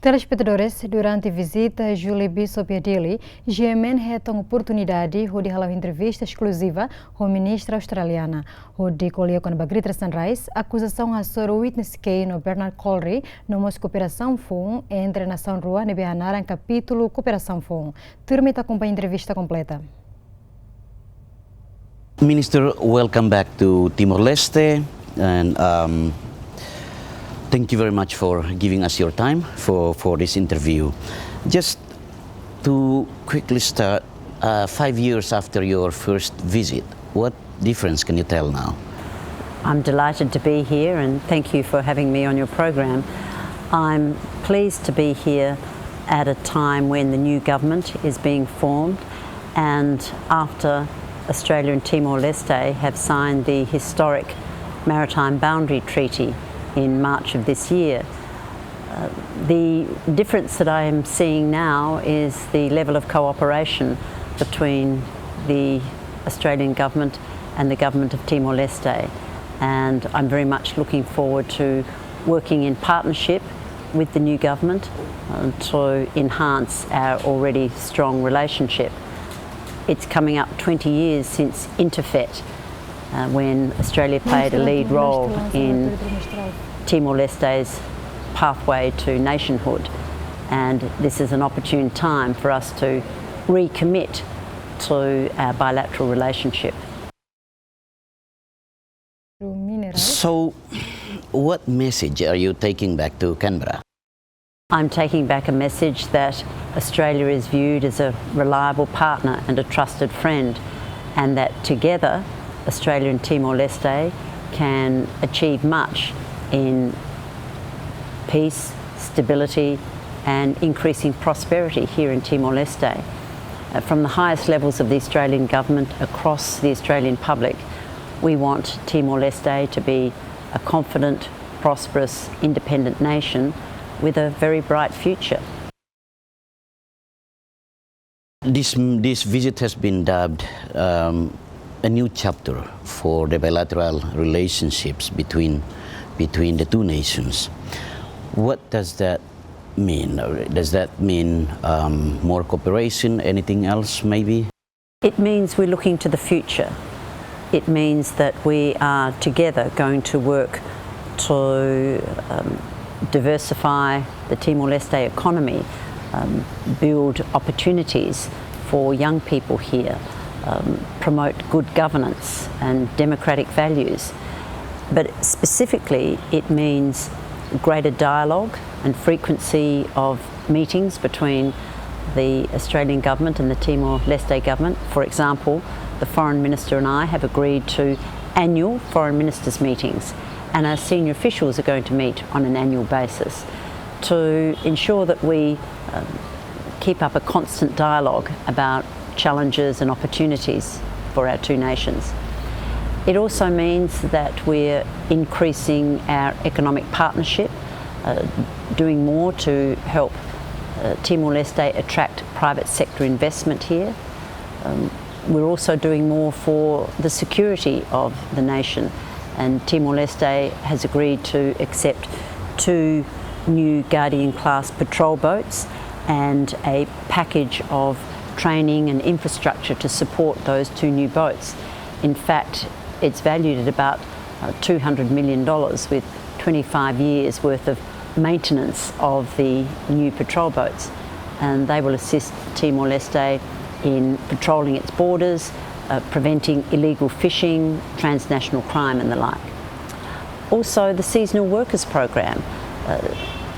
Telespectadores, durante a visita a Julie Bishop Adili, GMN retém a oportunidade de halar entrevista exclusiva com a ministra australiana. De colher com a Bagritra Sunrise, acusação a Soro Witness Kay no Bernard Colry, numa cooperação FUN entre a Nação Rua e Behanar em capítulo Cooperação FUN. Turma acompanha a entrevista completa. Minister, welcome back to Timor-Leste, and thank you very much for giving us your time for this interview. Just to quickly start, 5 years after your first visit, what difference can you tell now? I'm delighted to be here and thank you for having me on your program. I'm pleased to be here at a time when the new government is being formed and after Australia and Timor-Leste have signed the historic Maritime Boundary Treaty in March of this year. The difference that I am seeing now is the level of cooperation between the Australian government and the government of Timor-Leste, and I'm very much looking forward to working in partnership with the new government to enhance our already strong relationship. It's coming up 20 years since Interfet, when Australia played a lead role in Timor-Leste's pathway to nationhood, and this is an opportune time for us to recommit to our bilateral relationship. So, what message are you taking back to Canberra? I'm taking back a message that Australia is viewed as a reliable partner and a trusted friend, and that together Australia and Timor-Leste can achieve much in peace, stability and increasing prosperity here in Timor-Leste. From the highest levels of the Australian government across the Australian public, we want Timor-Leste to be a confident, prosperous, independent nation with a very bright future. This visit has been dubbed a new chapter for the bilateral relationships between the two nations. What does that mean? Does that mean more cooperation, anything else maybe? It means we're looking to the future. It means that we are together going to work to diversify the Timor-Leste economy, build opportunities for young people here, promote good governance and democratic values. But specifically it means greater dialogue and frequency of meetings between the Australian government and the Timor-Leste government. For example, the Foreign Minister and I have agreed to annual Foreign Ministers meetings, and our senior officials are going to meet on an annual basis to ensure that we keep up a constant dialogue about challenges and opportunities for our two nations. It also means that we're increasing our economic partnership, doing more to help Timor-Leste attract private sector investment here. We're also doing more for the security of the nation, and Timor-Leste has agreed to accept 2 new Guardian-class patrol boats and a package of training and infrastructure to support those 2 new boats. In fact, it's valued at about $200 million with 25 years worth of maintenance of the new patrol boats, and they will assist Timor-Leste in patrolling its borders, preventing illegal fishing, transnational crime and the like. Also the seasonal workers program.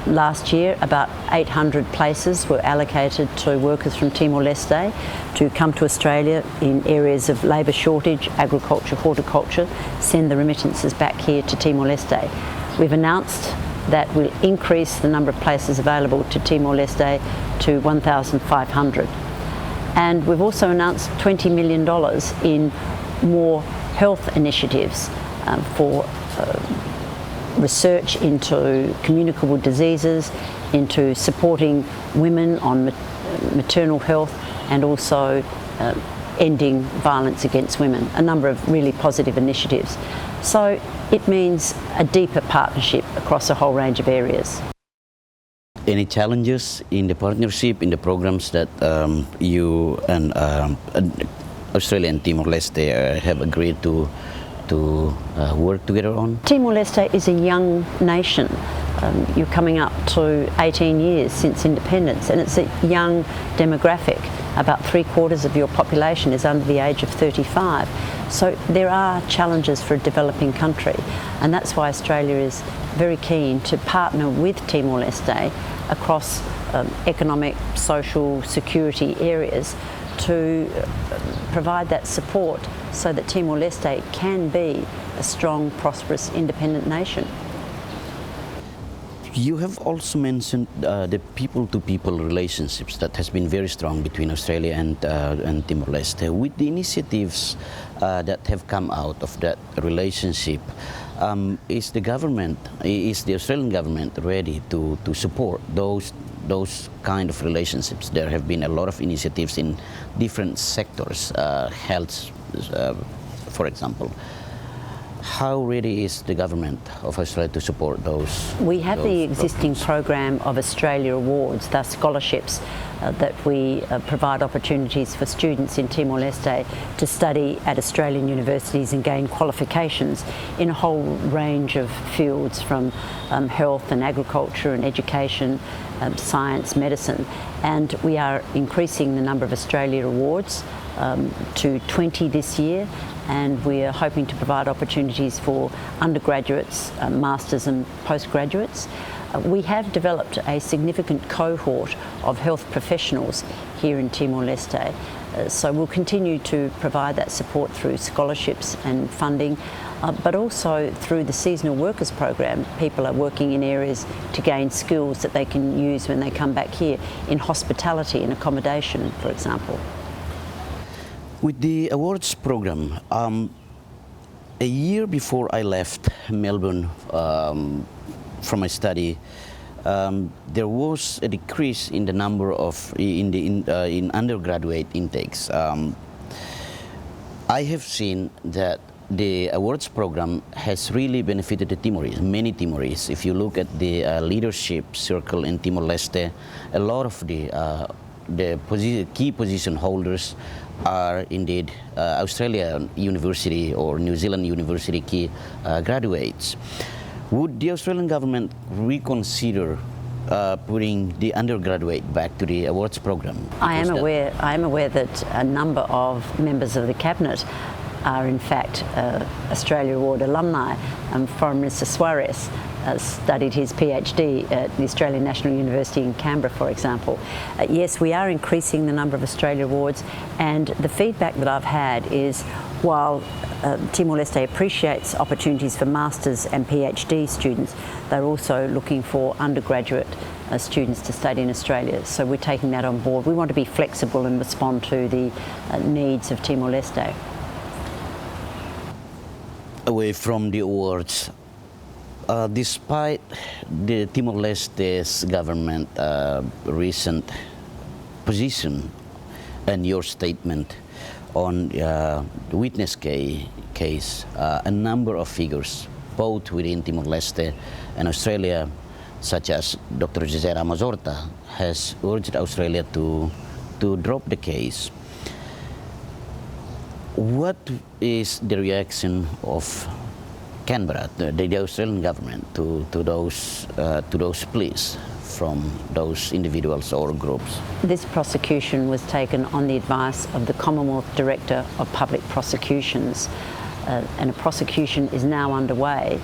Last year about 800 places were allocated to workers from Timor-Leste to come to Australia in areas of labour shortage, agriculture, horticulture, send the remittances back here to Timor-Leste. We've announced that we'll increase the number of places available to Timor-Leste to 1,500. And we've also announced $20 million in more health initiatives for research into communicable diseases, into supporting women on maternal health, and also ending violence against women. A number of really positive initiatives. So it means a deeper partnership across a whole range of areas. Any challenges in the partnership, in the programs that you and Australia and Timor-Leste have agreed to work together on? Timor-Leste is a young nation. You're coming up to 18 years since independence, and it's a young demographic. About 3/4 of your population is under the age of 35. So there are challenges for a developing country, and that's why Australia is very keen to partner with Timor-Leste across economic, social, security areas to provide that support so that Timor-Leste can be a strong, prosperous, independent nation. You have also mentioned the people-to-people relationships that has been very strong between Australia and Timor-Leste. With the initiatives that have come out of that relationship, is the Australian government ready to support those kind of relationships? There have been a lot of initiatives in different sectors, health, for example. How ready is the government of Australia to support those? We have the existing programs? program of Australia Awards, the scholarships that we provide opportunities for students in Timor-Leste to study at Australian universities and gain qualifications in a whole range of fields, from health and agriculture and education, science, medicine. And we are increasing the number of Australia Awards to 20 this year, and we are hoping to provide opportunities for undergraduates, masters and postgraduates. We have developed a significant cohort of health professionals here in Timor-Leste, so we'll continue to provide that support through scholarships and funding, but also through the seasonal workers program. People are working in areas to gain skills that they can use when they come back here, in hospitality and accommodation, for example. With the awards program, a year before I left Melbourne from my study, there was a decrease in the number of in undergraduate intakes. I have seen that the awards program has really benefited the Timorese, many Timorese. If you look at the leadership circle in Timor-Leste, a lot of the key position holders are indeed Australian University or New Zealand University key graduates. Would the Australian government reconsider putting the undergraduate back to the awards program? I am aware that a number of members of the cabinet are in fact Australia Award alumni. Foreign Minister Suarez studied his PhD at the Australian National University in Canberra, for example. Yes, we are increasing the number of Australia Awards, and the feedback that I've had is, while Timor-Leste appreciates opportunities for masters and PhD students, they're also looking for undergraduate students to study in Australia. So we're taking that on board. We want to be flexible and respond to the needs of Timor-Leste. Away from the awards, despite the Timor-Leste's government recent position and your statement on the witness case, a number of figures, both within Timor-Leste and Australia, such as Dr. José Ramos-Horta, has urged Australia to drop the case. What is the reaction of Canberra, the Australian government, to those pleas from those individuals or groups? This prosecution was taken on the advice of the Commonwealth Director of Public Prosecutions, and a prosecution is now underway.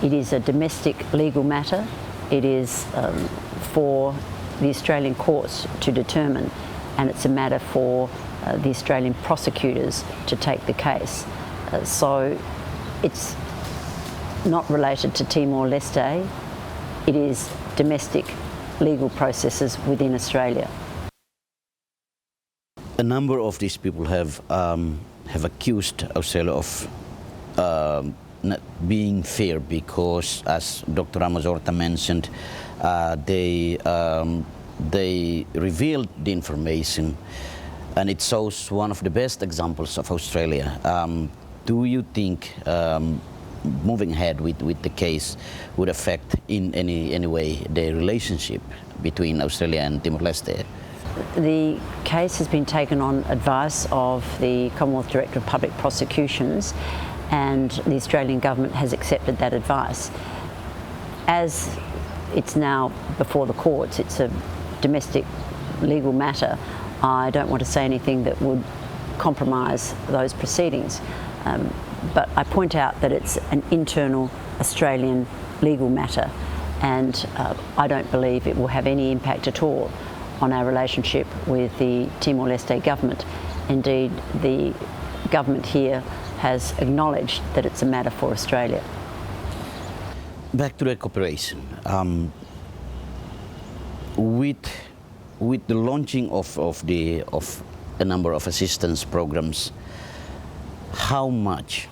It is a domestic legal matter. It is for the Australian courts to determine, and it's a matter for the Australian prosecutors to take the case. So it's not related to Timor-Leste. It is domestic legal processes within Australia. A number of these people have accused Australia of not being fair because, as Dr. Ramos-Horta mentioned, they revealed the information, and it shows one of the best examples of Australia. Do you think moving ahead with the case would affect in any way the relationship between Australia and Timor-Leste? The case has been taken on advice of the Commonwealth Director of Public Prosecutions, and the Australian government has accepted that advice. As it's now before the courts, it's a domestic legal matter, I don't want to say anything that would compromise those proceedings. But I point out that it's an internal Australian legal matter, and I don't believe it will have any impact at all on our relationship with the Timor-Leste government. Indeed, the government here has acknowledged that it's a matter for Australia. Back to the cooperation. With the launching of a number of assistance programs, how much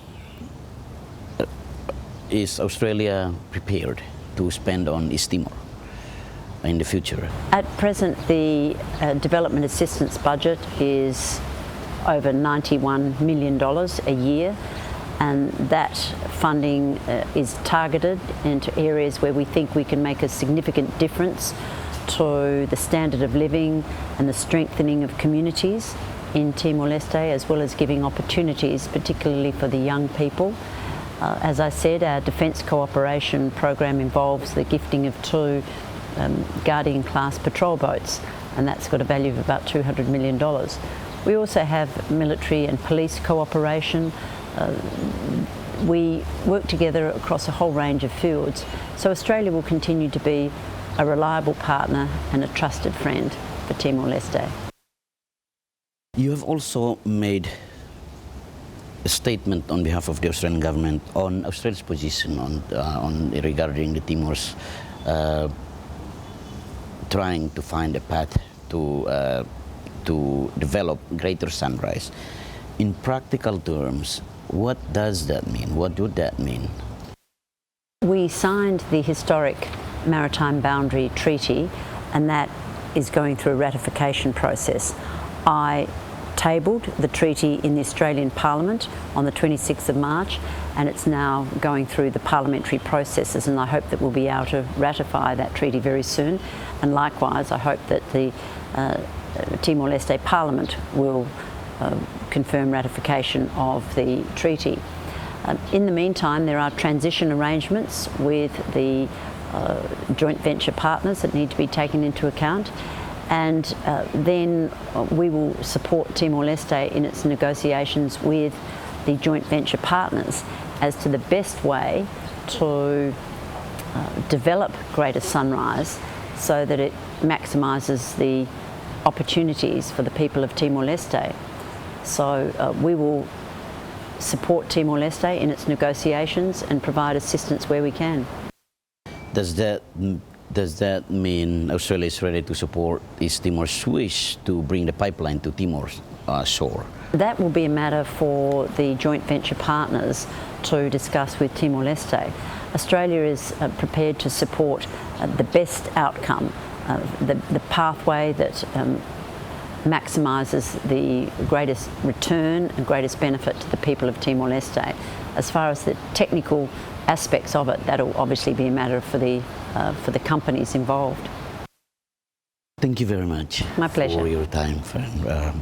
is Australia prepared to spend on East Timor in the future? At present, the development assistance budget is over $91 million a year, and that funding is targeted into areas where we think we can make a significant difference to the standard of living and the strengthening of communities in Timor-Leste, as well as giving opportunities, particularly for the young people. As I said, our defence cooperation program involves the gifting of 2 Guardian-class patrol boats, and that's got a value of about $200 million. We also have military and police cooperation. We work together across a whole range of fields, so Australia will continue to be a reliable partner and a trusted friend for Timor-Leste. You have also made a statement on behalf of the Australian government on Australia's position on regarding the Timor's trying to find a path to develop Greater Sunrise. In practical terms, what does that mean? What would that mean? We signed the historic Maritime Boundary Treaty, and that is going through a ratification process. I tabled the treaty in the Australian Parliament on the 26th of March, and it's now going through the parliamentary processes, and I hope that we'll be able to ratify that treaty very soon. And likewise, I hope that the Timor-Leste Parliament will confirm ratification of the treaty. In the meantime, there are transition arrangements with the joint venture partners that need to be taken into account, and then we will support Timor-Leste in its negotiations with the joint venture partners as to the best way to develop Greater Sunrise so that it maximises the opportunities for the people of Timor-Leste. So we will support Timor-Leste in its negotiations and provide assistance where we can. Does that mean Australia is ready to support East Timor's wish to bring the pipeline to Timor's shore? That will be a matter for the joint venture partners to discuss with Timor-Leste. Australia is prepared to support the best outcome, the pathway that maximises the greatest return and greatest benefit to the people of Timor-Leste. As far as the technical aspects of it, that'll obviously be a matter for the companies involved. Thank you very much. My pleasure. For your time, friend.